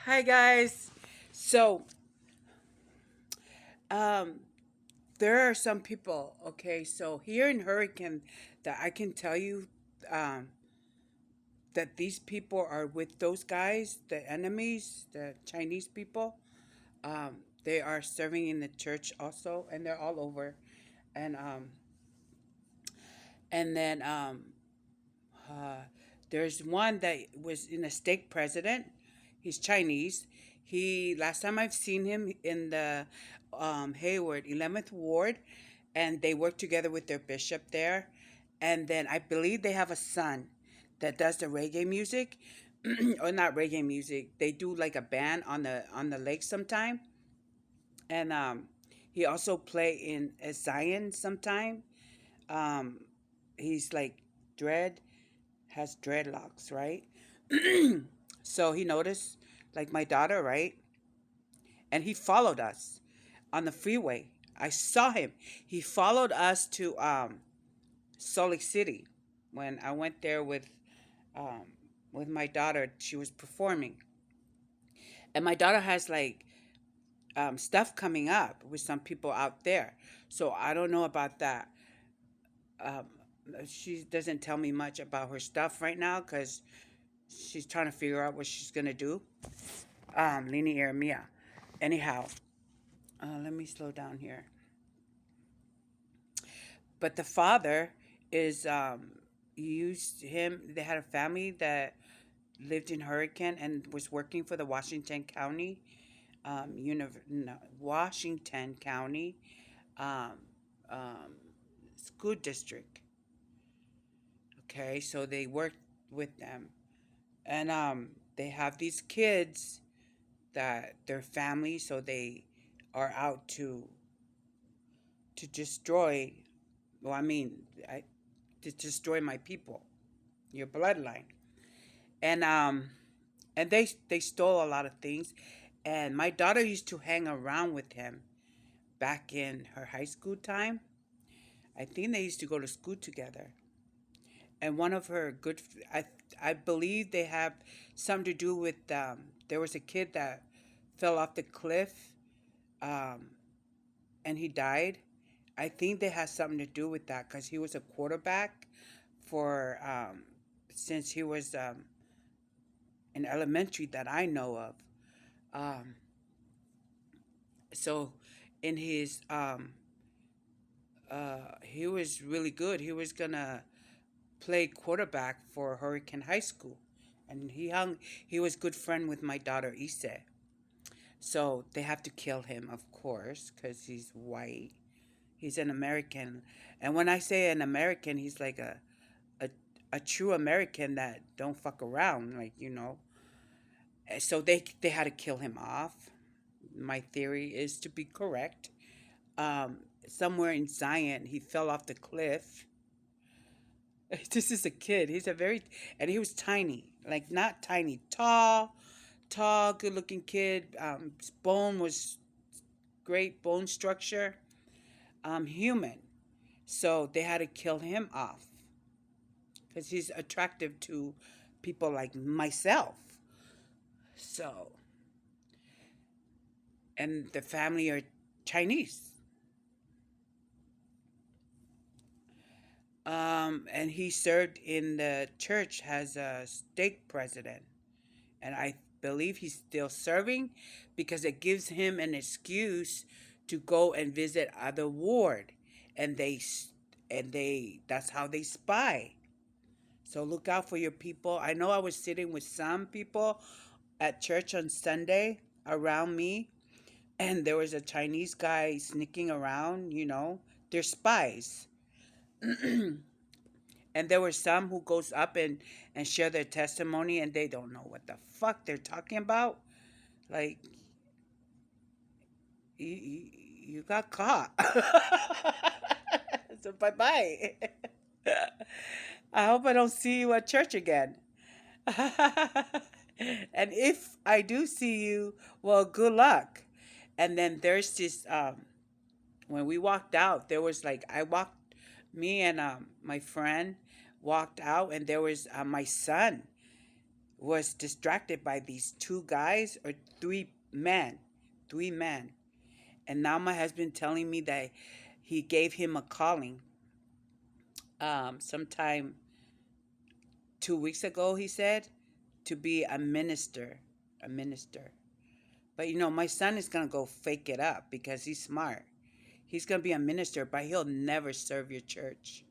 Hi guys. So, um, there are some people. Okay, so here in Hurricane, that I can tell you, um, that these people are with those guys, the enemies, the Chinese people. They are serving in the church also, and they're all over. And and then Uh, there's one that was in a stake president. He's Chinese. He last time I've seen him in the Hayward 11th Ward, and they work together with their bishop there. And then I believe they have a son that does the reggae music, or not reggae music. They do like a band on the lake sometime, and he also play in a Zion sometime. Um, he's like dread has dreadlocks, right? So he noticed, like my daughter, right? And he followed us on the freeway. I saw him. He followed us to Salt Lake City when I went there um, with my daughter. She was performing, and my daughter has like stuff coming up with some people out there. So I don't know about that. Um, she doesn't tell me much about her stuff right now because she's trying to figure out what she's gonna do. Linear Mia. Anyhow, let me slow down here. But the father is used him. They had a family that lived in Hurricane and was working for the Washington County, no, Washington County um, um, school district. Okay, so they worked with them, and they have these kids that they're family, so they are out to destroy. Well, I mean, I, to destroy my people, your bloodline, and they stole a lot of things. And my daughter used to hang around with him back in her high school time. I think they used to go to school together. And one of her good, I believe they have something to do with. There was a kid that fell off the cliff, um, and he died. I think that has something to do with that because he was a quarterback for since he was in elementary that I know of. Um, so in his he was really good. He was gonna play quarterback for Hurricane High School, and he was good friend with my daughter Ise. So they have to kill him, of course, because he's white. He's an American, and when I say an American, he's like a a true American that don't fuck around, like So they had to kill him off. My theory is to be correct. Somewhere in Zion, he fell off the cliff. This is a kid. And he was tiny, like not tiny, tall, good-looking kid. His bone was great bone structure. Human. So they had to kill him off because he's attractive to people like myself. So, and the family are Chinese. And he served in the church as a stake president. And I believe he's still serving because it gives him an excuse to go and visit other ward. And that's how they spy. So look out for your people. I know I was sitting with some people at church on Sunday around me, and there was a Chinese guy sneaking around. They're spies. And there were some who goes up and share their testimony, and they don't know what the fuck they're talking about. Like, you got caught. So bye bye. I hope I don't see you at church again. And if I do see you, well, good luck. And then there's this when we walked out, there was like me and my friend walked out, and there was my son was distracted by these two guys or three men. And now my husband telling me that he gave him a calling sometime 2 weeks ago, he said, to be a minister. A minister. But my son is going to go fake it up because he's smart. He's going to be a minister, but he'll never serve your church.